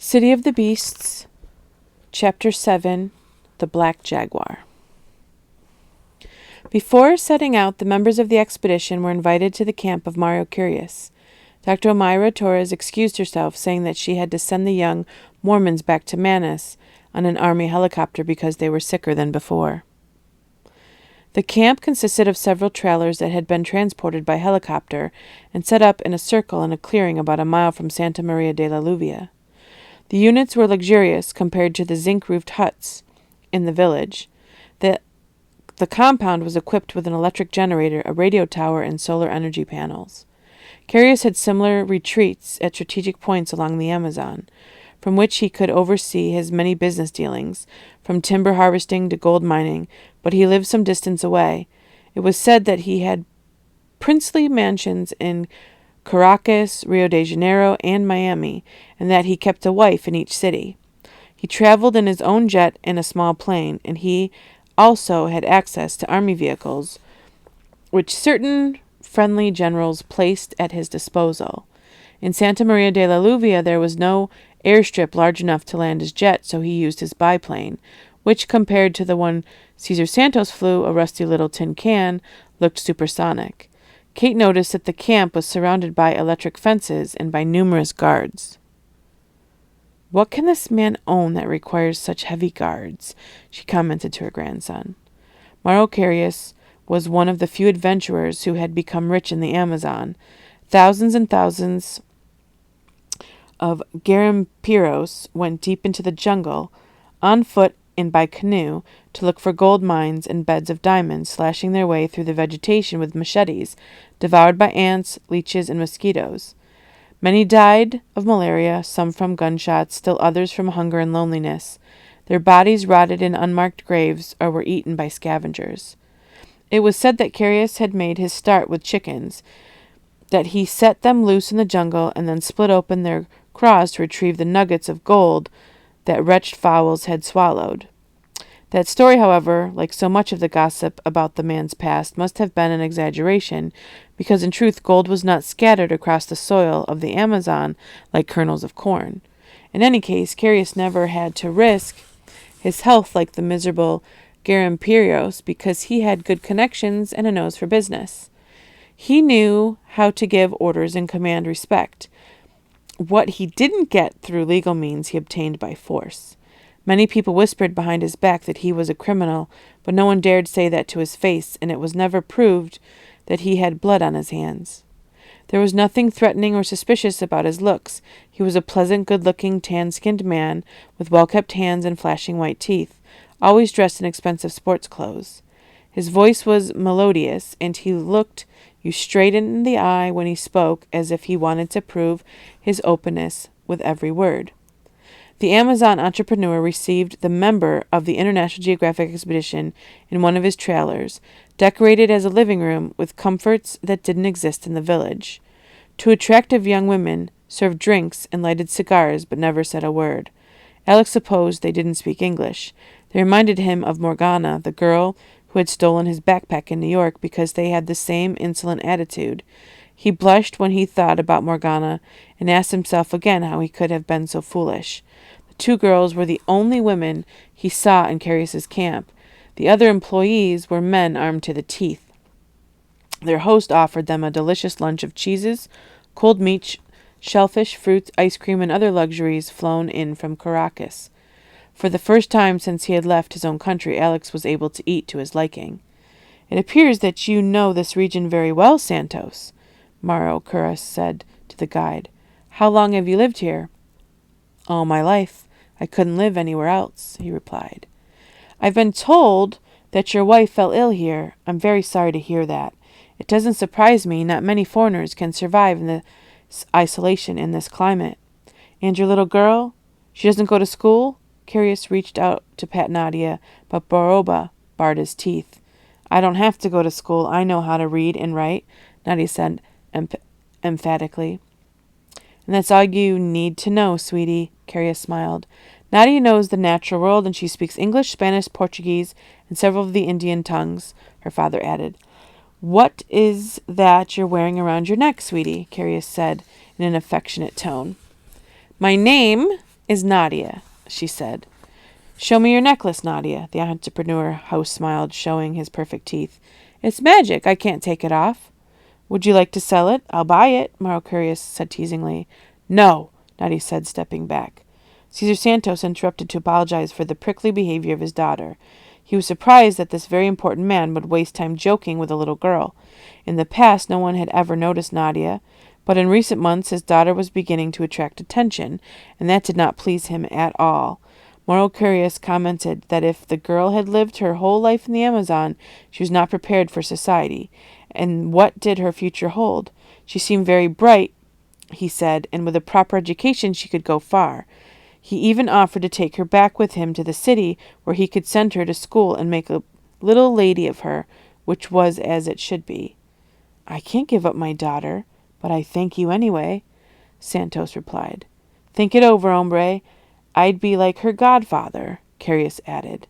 City of the Beasts, Chapter 7, The Black Jaguar. Before setting out, the members of the expedition were invited to the camp of Mario Curious. Dr. Omaira Torres excused herself, saying that she had to send the young Mormons back to Manus on an army helicopter because they were sicker than before. The camp consisted of several trailers that had been transported by helicopter and set up in a circle in a clearing about a mile from Santa Maria de la Lluvia. The units were luxurious compared to the zinc-roofed huts in the village. The compound was equipped with an electric generator, a radio tower, and solar energy panels. Carius had similar retreats at strategic points along the Amazon, from which he could oversee his many business dealings, from timber harvesting to gold mining, but he lived some distance away. It was said that he had princely mansions in Caracas, Rio de Janeiro, and Miami, and that he kept a wife in each city. He traveled in his own jet and a small plane, and he also had access to army vehicles, which certain friendly generals placed at his disposal. In Santa Maria de la Lluvia there was no airstrip large enough to land his jet, so he used his biplane, which, compared to the one Cesar Santos flew, a rusty little tin can, looked supersonic. Kate noticed that the camp was surrounded by electric fences and by numerous guards. "What can this man own that requires such heavy guards?" she commented to her grandson. Mario Curious was one of the few adventurers who had become rich in the Amazon. Thousands and thousands of garimpiros went deep into the jungle, on foot and by canoe, to look for gold mines and beds of diamonds, slashing their way through the vegetation with machetes, devoured by ants, leeches, and mosquitoes. Many died of malaria, some from gunshots, still others from hunger and loneliness. Their bodies rotted in unmarked graves or were eaten by scavengers. It was said that Curious had made his start with chickens, that he set them loose in the jungle and then split open their craws to retrieve the nuggets of gold that wretched fowls had swallowed. That story, however, like so much of the gossip about the man's past, must have been an exaggeration, because in truth gold was not scattered across the soil of the Amazon like kernels of corn. In any case, Curious never had to risk his health like the miserable garimpiros, because he had good connections and a nose for business. He knew how to give orders and command respect. What he didn't get through legal means he obtained by force. Many people whispered behind his back that he was a criminal, but no one dared say that to his face, and it was never proved that he had blood on his hands. There was nothing threatening or suspicious about his looks. He was a pleasant, good-looking, tan-skinned man with well-kept hands and flashing white teeth, always dressed in expensive sports clothes. His voice was melodious, and he looked you straight in the eye when he spoke, as if he wanted to prove his openness with every word. The Amazon entrepreneur received the member of the International Geographic Expedition in one of his trailers, decorated as a living room with comforts that didn't exist in the village. Two attractive young women served drinks and lighted cigars, but never said a word. Alex supposed they didn't speak English. They reminded him of Morgana, the girl who had stolen his backpack in New York, because they had the same insolent attitude. He blushed when he thought about Morgana and asked himself again how he could have been so foolish. The two girls were the only women he saw in Carius's camp. The other employees were men armed to the teeth. Their host offered them a delicious lunch of cheeses, cold meat, shellfish, fruits, ice cream, and other luxuries flown in from Caracas. For the first time since he had left his own country, Alex was able to eat to his liking. "It appears that you know this region very well, Santos," Mario Curious said to the guide. "How long have you lived here?" "All my life. I couldn't live anywhere else," he replied. "I've been told that your wife fell ill here. I'm very sorry to hear that. It doesn't surprise me. Not many foreigners can survive in this isolation in this climate. And your little girl? She doesn't go to school?" Curious reached out to pat Nadia, but Boroba barred his teeth. "I don't have to go to school. I know how to read and write," Nadia said emphatically. "And that's all you need to know, sweetie," Curious smiled. "Nadia knows the natural world, and she speaks English, Spanish, Portuguese, and several of the Indian tongues," her father added. "What is that you're wearing around your neck, sweetie?" Curious said in an affectionate tone. "My name is Nadia, she said. Show me your necklace, Nadia, the entrepreneur host smiled, showing his perfect teeth. It's magic. I can't take it off. Would you like to sell it? I'll buy it, Mario Curious said teasingly. No, Nadia said, stepping back. Cesar Santos interrupted to apologize for the prickly behavior of his daughter. He was surprised that this very important man would waste time joking with a little girl. In the past, no one had ever noticed Nadia, but in recent months his daughter was beginning to attract attention, and that did not please him at all. Mario Curious commented that if the girl had lived her whole life in the Amazon, she was not prepared for society. And what did her future hold? She seemed very bright, he said, and with a proper education she could go far. He even offered to take her back with him to the city, where he could send her to school and make a little lady of her, which was as it should be. I can't give up my daughter, but I thank you anyway, Santos replied. Think it over, hombre. I'd be like her godfather, Curious added.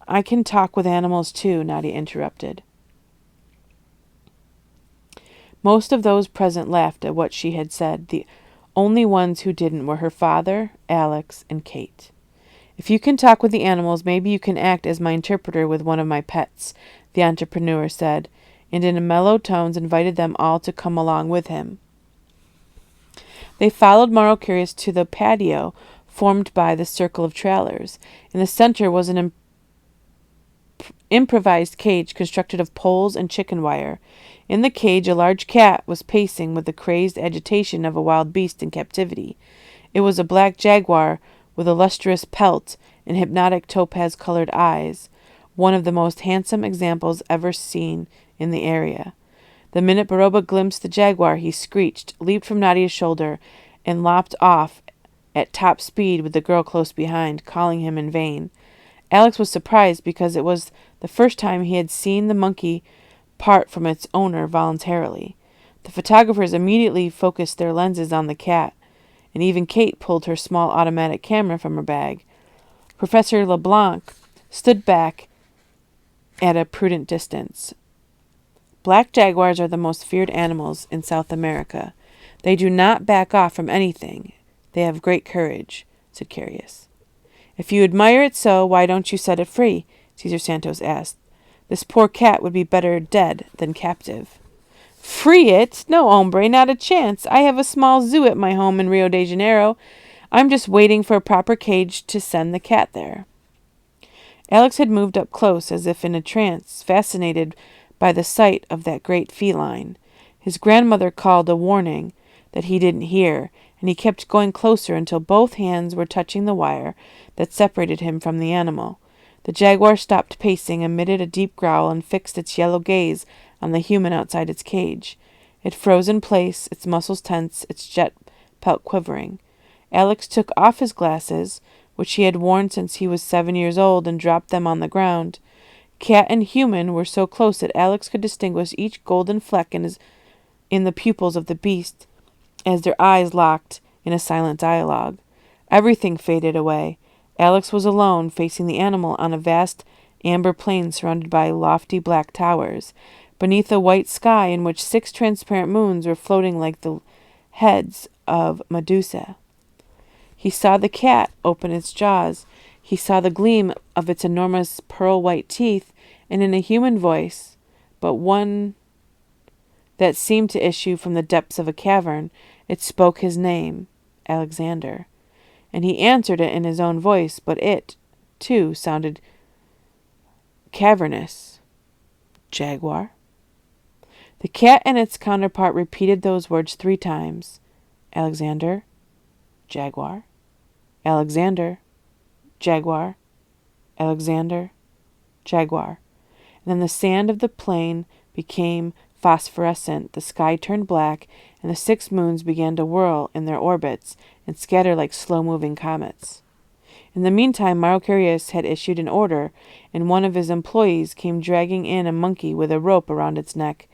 I can talk with animals too, Nadia interrupted. Most of those present laughed at what she had said. The only ones who didn't were her father, Alex, and Kate. If you can talk with the animals, maybe you can act as my interpreter with one of my pets, the entrepreneur said, and in mellow tones invited them all to come along with him. They followed Mario Curious to the patio formed by the circle of trailers. In the center was an improvised cage constructed of poles and chicken wire. In the cage, a large cat was pacing with the crazed agitation of a wild beast in captivity. It was a black jaguar with a lustrous pelt and hypnotic topaz-colored eyes, one of the most handsome examples ever seen in the area. The minute Baroba glimpsed the jaguar, he screeched, leaped from Nadia's shoulder, and lopped off at top speed with the girl close behind, calling him in vain. Alex was surprised because it was the first time he had seen the monkey part from its owner voluntarily. The photographers immediately focused their lenses on the cat, and even Kate pulled her small automatic camera from her bag. Professor LeBlanc stood back at a prudent distance. Black jaguars are the most feared animals in South America. They do not back off from anything. They have great courage, said Curious. If you admire it so, why don't you set it free? Cesar Santos asked. This poor cat would be better dead than captive. Free it? No, hombre, not a chance. I have a small zoo at my home in Rio de Janeiro. I'm just waiting for a proper cage to send the cat there. Alex had moved up close, as if in a trance, fascinated by the sight of that great feline. His grandmother called a warning that he didn't hear, and he kept going closer until both hands were touching the wire that separated him from the animal. The jaguar stopped pacing, emitted a deep growl, and fixed its yellow gaze on the human outside its cage. It froze in place, its muscles tense, its jet pelt quivering. Alex took off his glasses, which he had worn since he was 7 years old, and dropped them on the ground. Cat and human were so close that Alex could distinguish each golden fleck in the pupils of the beast as their eyes locked in a silent dialogue. Everything faded away. Alex was alone, facing the animal on a vast amber plain surrounded by lofty black towers, beneath a white sky in which 6 transparent moons were floating like the heads of Medusa. He saw the cat open its jaws. He saw the gleam of its enormous pearl-white teeth, and in a human voice, but one that seemed to issue from the depths of a cavern, it spoke his name, Alexander. And he answered it in his own voice, but it, too, sounded cavernous. Jaguar? The cat and its counterpart repeated those words 3 times. Alexander, Jaguar, Alexander, Jaguar, Alexander, Jaguar. And then the sand of the plain became phosphorescent, the sky turned black, and the 6 moons began to whirl in their orbits and scatter like slow-moving comets. In the meantime, Mario Curious had issued an order, and one of his employees came dragging in a monkey with a rope around its neck.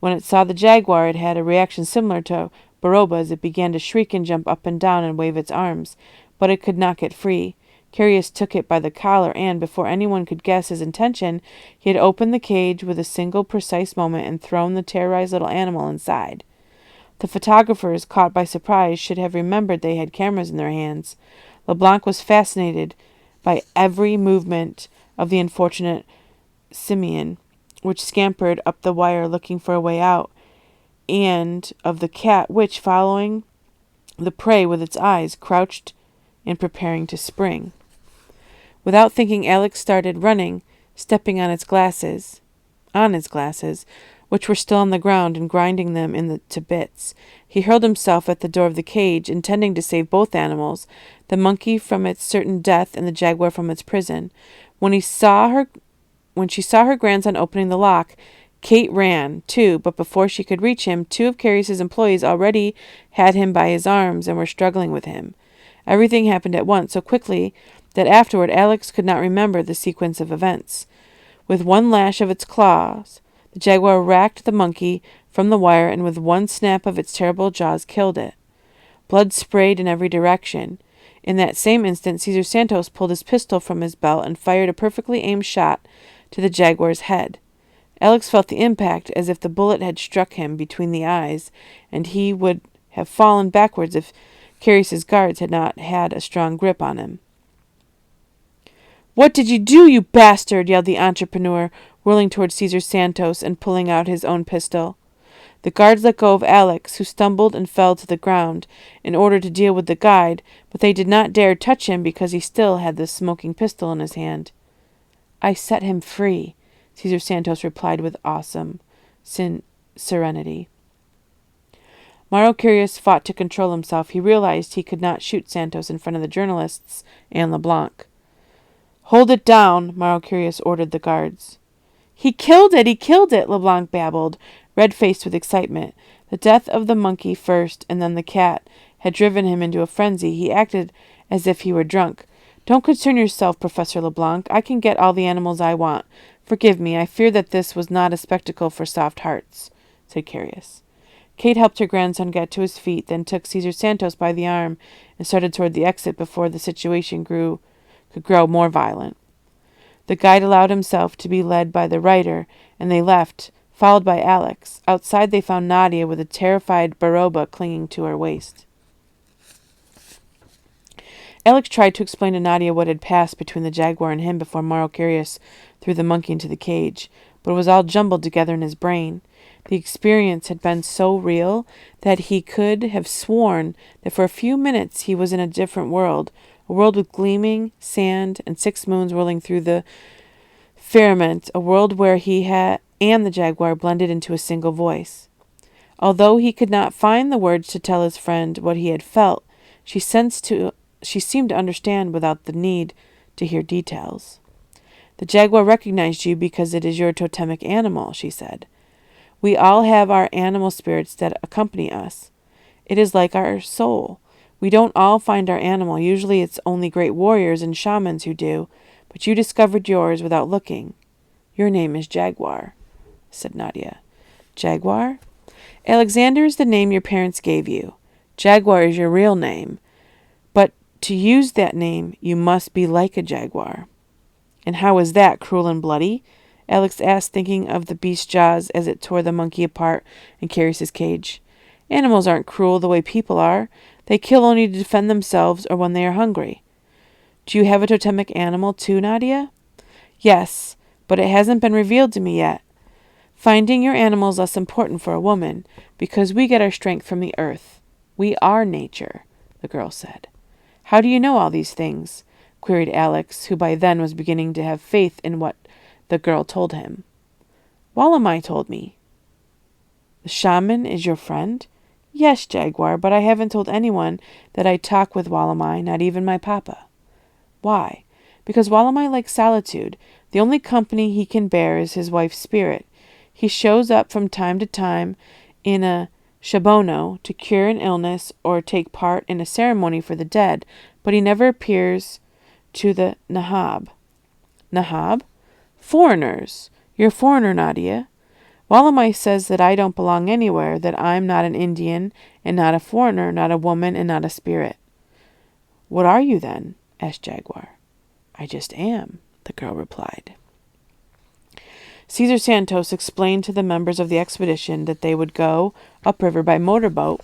When it saw the jaguar, it had a reaction similar to Baroba's. It began to shriek and jump up and down and wave its arms, but it could not get free. Curious took it by the collar, and, before anyone could guess his intention, he had opened the cage with a single precise moment and thrown the terrorized little animal inside. The photographers, caught by surprise, should have remembered they had cameras in their hands. LeBlanc was fascinated by every movement of the unfortunate simian, which scampered up the wire looking for a way out, and of the cat which, following the prey with its eyes, crouched and preparing to spring. Without thinking, Alex started running, stepping on his glasses, which were still on the ground, and grinding them to bits. He hurled himself at the door of the cage, intending to save both animals, the monkey from its certain death and the jaguar from its prison. When she saw her grandson opening the lock, Kate ran, too, but before she could reach him, two of Carius's employees already had him by his arms and were struggling with him. Everything happened at once, so quickly that afterward Alex could not remember the sequence of events. With one lash of its claws, the jaguar racked the monkey from the wire, and with one snap of its terrible jaws killed it. Blood sprayed in every direction. In that same instant, Cesar Santos pulled his pistol from his belt and fired a perfectly aimed shot to the jaguar's head. Alex felt the impact as if the bullet had struck him between the eyes, and he would have fallen backwards if Carius's guards had not had a strong grip on him. "What did you do, you bastard?" yelled the entrepreneur, whirling toward Cesar Santos and pulling out his own pistol. The guards let go of Alex, who stumbled and fell to the ground, in order to deal with the guide, but they did not dare touch him because he still had the smoking pistol in his hand. "I set him free," Cesar Santos replied with awesome serenity. Mario Curious fought to control himself. He realized he could not shoot Santos in front of the journalists and LeBlanc. "Hold it down," Mario Curious ordered the guards. He killed it, LeBlanc babbled, red-faced with excitement. The death of the monkey first, and then the cat, had driven him into a frenzy. He acted as if he were drunk. "Don't concern yourself, Professor LeBlanc. I can get all the animals I want. Forgive me, I fear that this was not a spectacle for soft hearts," said Curious. Kate helped her grandson get to his feet, then took Cesar Santos by the arm and started toward the exit before the situation could grow more violent. The guide allowed himself to be led by the rider, and they left, followed by Alex. Outside they found Nadia with a terrified Baroba clinging to her waist. Alex tried to explain to Nadia what had passed between the jaguar and him before Mario Curious threw the monkey into the cage, but it was all jumbled together in his brain. The experience had been so real that he could have sworn that for a few minutes he was in a different world, a world with gleaming sand and 6 moons rolling through the firmament, a world where he and the jaguar blended into a single voice. Although he could not find the words to tell his friend what he had felt, she seemed to understand without the need to hear details. "The jaguar recognized you because it is your totemic animal," she said. "We all have our animal spirits that accompany us. It is like our soul. We don't all find our animal. Usually it's only great warriors and shamans who do, but you discovered yours without looking. Your name is Jaguar," said Nadia. "Jaguar? Alexander is the name your parents gave you. Jaguar is your real name. But to use that name, you must be like a jaguar." "And how is that, cruel and bloody?" Alex asked, thinking of the beast's jaws as it tore the monkey apart and Carius's cage. "Animals aren't cruel the way people are. They kill only to defend themselves or when they are hungry." "Do you have a totemic animal too, Nadia?" "Yes, but it hasn't been revealed to me yet. Finding your animal is less important for a woman, because we get our strength from the earth. We are nature," the girl said. "How do you know all these things?" queried Alex, who by then was beginning to have faith in what the girl told him. "Walamai told me." "The shaman is your friend?" "Yes, Jaguar, but I haven't told anyone that I talk with Walamai, not even my papa." "Why?" "Because Walamai likes solitude. The only company he can bear is his wife's spirit. He shows up from time to time in a shabono to cure an illness or take part in a ceremony for the dead, but he never appears to the Nahab." "Nahab?" "Foreigners. You're a foreigner, Nadia. Walamai says that I don't belong anywhere, that I'm not an Indian and not a foreigner, not a woman and not a spirit." "What are you then?" asked Jaguar. "I just am," the girl replied. Cesar Santos explained to the members of the expedition that they would go upriver by motorboat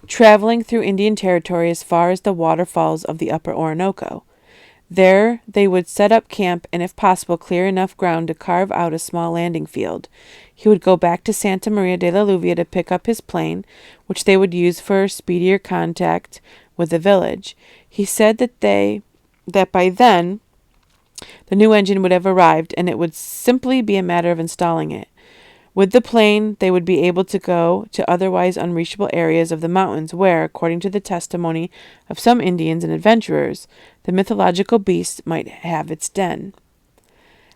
traveling through Indian territory as far as the waterfalls of the upper Orinoco. There they would set up camp and, if possible, clear enough ground to carve out a small landing field. He would go back to Santa Maria de la Lluvia to pick up his plane, which they would use for speedier contact with the village. He said that by then the new engine would have arrived, and it would simply be a matter of installing it. With the plane, they would be able to go to otherwise unreachable areas of the mountains where, according to the testimony of some Indians and adventurers, the mythological beast might have its den.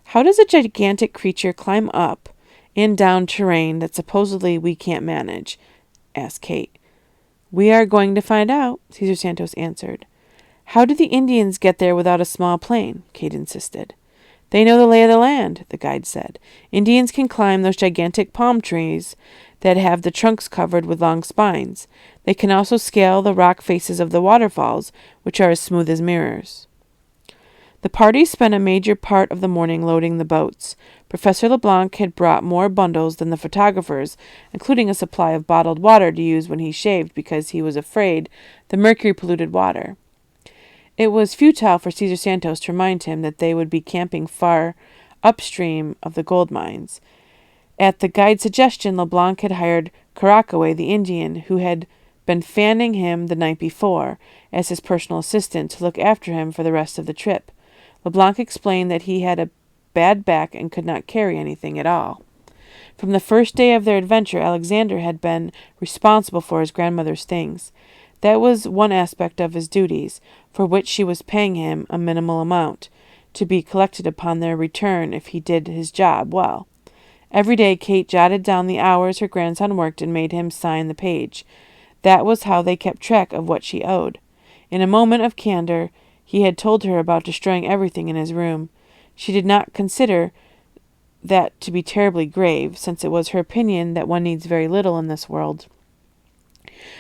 How does a gigantic creature climb up and down terrain that supposedly we can't manage? Asked Kate. We are going to find out, Cesar Santos answered. How do the Indians get there without a small plane? Kate insisted. They know the lay of the land, the guide said. Indians can climb those gigantic palm trees that have the trunks covered with long spines. They can also scale the rock faces of the waterfalls, which are as smooth as mirrors. The party spent a major part of the morning loading the boats. Professor LeBlanc had brought more bundles than the photographers, including a supply of bottled water to use when he shaved because he was afraid the mercury polluted water. It was futile for Cesar Santos to remind him that they would be camping far upstream of the gold mines. At the guide's suggestion, LeBlanc had hired Caracaway, the Indian, who had been fanning him the night before, as his personal assistant to look after him for the rest of the trip. LeBlanc explained that he had a bad back and could not carry anything at all. From the first day of their adventure, Alexander had been responsible for his grandmother's things. That was one aspect of his duties, for which she was paying him a minimal amount, to be collected upon their return if he did his job well. Every day Kate jotted down the hours her grandson worked and made him sign the page. That was how they kept track of what she owed. In a moment of candor, he had told her about destroying everything in his room. She did not consider that to be terribly grave, since it was her opinion that one needs very little in this world.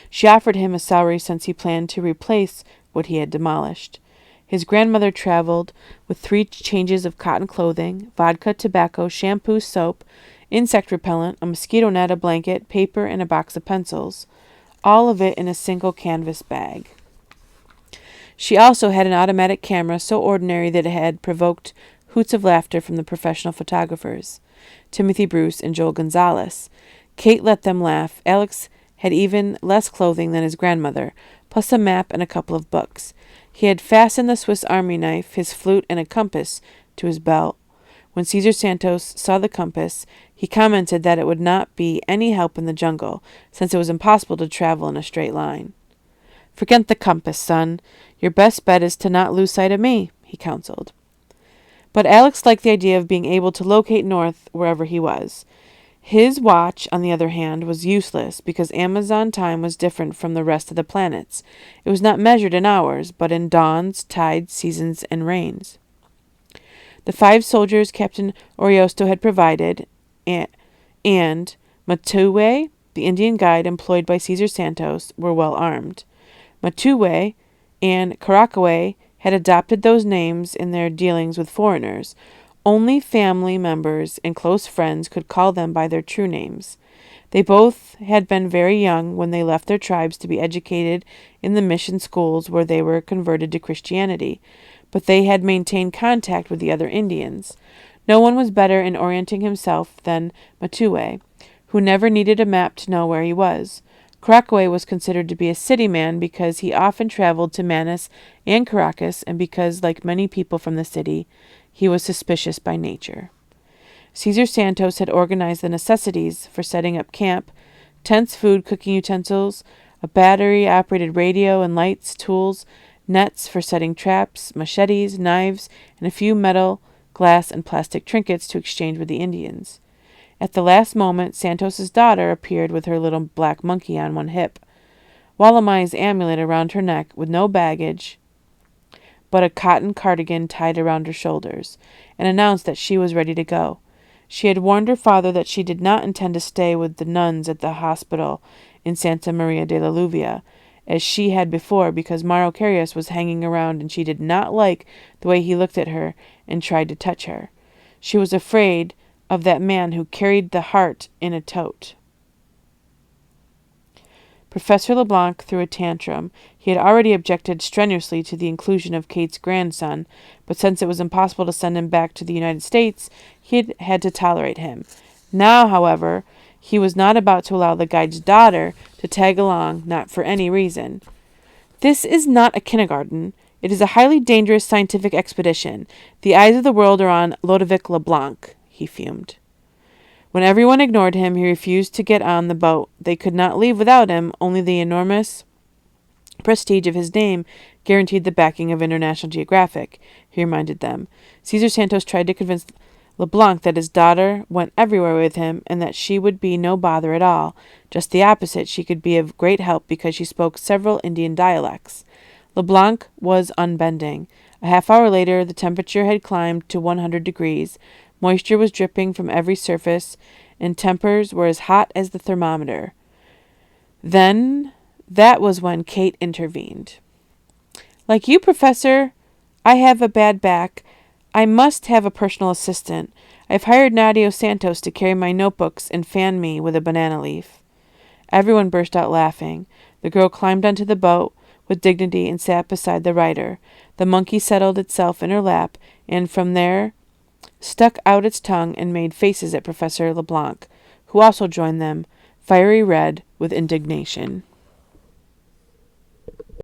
She offered him a salary since he planned to replace what he had demolished. His grandmother traveled with 3 changes of cotton clothing, vodka, tobacco, shampoo, soap, insect repellent, a mosquito net, a blanket, paper, and a box of pencils, all of it in a single canvas bag. She also had an automatic camera so ordinary that it had provoked hoots of laughter from the professional photographers, Timothy Bruce and Joel Gonzalez. Kate let them laugh. Alex had even less clothing than his grandmother, plus a map and a couple of books. He had fastened the Swiss Army knife, his flute, and a compass to his belt. When Cesar Santos saw the compass, he commented that it would not be any help in the jungle, since it was impossible to travel in a straight line. Forget the compass, son. Your best bet is to not lose sight of me, he counseled. But Alex liked the idea of being able to locate north wherever he was. His watch, on the other hand, was useless because Amazon time was different from the rest of the planets. It was not measured in hours, but in dawns, tides, seasons, and rains. The 5 soldiers Captain Ariosto had provided, and Matue, the Indian guide employed by Cesar Santos, were well armed. Matue and Caracaway had adopted those names in their dealings with foreigners. Only family members and close friends could call them by their true names. They both had been very young when they left their tribes to be educated in the mission schools where they were converted to Christianity, but they had maintained contact with the other Indians. No one was better in orienting himself than Matue, who never needed a map to know where he was. Caracaway was considered to be a city man because he often traveled to Manas and Caracas, and because, like many people from the city, he was suspicious by nature. Cesar Santos had organized the necessities for setting up camp: tents, food, cooking utensils, a battery-operated radio and lights, tools, nets for setting traps, machetes, knives, and a few metal, glass, and plastic trinkets to exchange with the Indians. At the last moment, Santos's daughter appeared with her little black monkey on one hip, Walamai's amulet around her neck, with no baggage but a cotton cardigan tied around her shoulders, and announced that she was ready to go. She had warned her father that she did not intend to stay with the nuns at the hospital in Santa Maria de la Lluvia, as she had before, because Mario Carias was hanging around and she did not like the way he looked at her and tried to touch her. She was afraid of that man who carried the heart in a tote. Professor LeBlanc threw a tantrum. He had already objected strenuously to the inclusion of Kate's grandson, but since it was impossible to send him back to the United States, he had had to tolerate him. Now, however, he was not about to allow the guide's daughter to tag along, not for any reason. "This is not a kindergarten. It is a highly dangerous scientific expedition. The eyes of the world are on Ludovic LeBlanc," he fumed. When everyone ignored him, he refused to get on the boat. They could not leave without him. Only the enormous prestige of his name guaranteed the backing of International Geographic, he reminded them. Cesar Santos tried to convince LeBlanc that his daughter went everywhere with him and that she would be no bother at all. Just the opposite, she could be of great help because she spoke several Indian dialects. LeBlanc was unbending. A half hour later, the temperature had climbed to 100 degrees. Moisture was dripping from every surface, and tempers were as hot as the thermometer. That was when Kate intervened. "Like you, Professor, I have a bad back. I must have a personal assistant. I've hired Nadio Santos to carry my notebooks and fan me with a banana leaf." Everyone burst out laughing. The girl climbed onto the boat with dignity and sat beside the writer. The monkey settled itself in her lap, and from there stuck out its tongue and made faces at Professor LeBlanc, who also joined them, fiery red with indignation.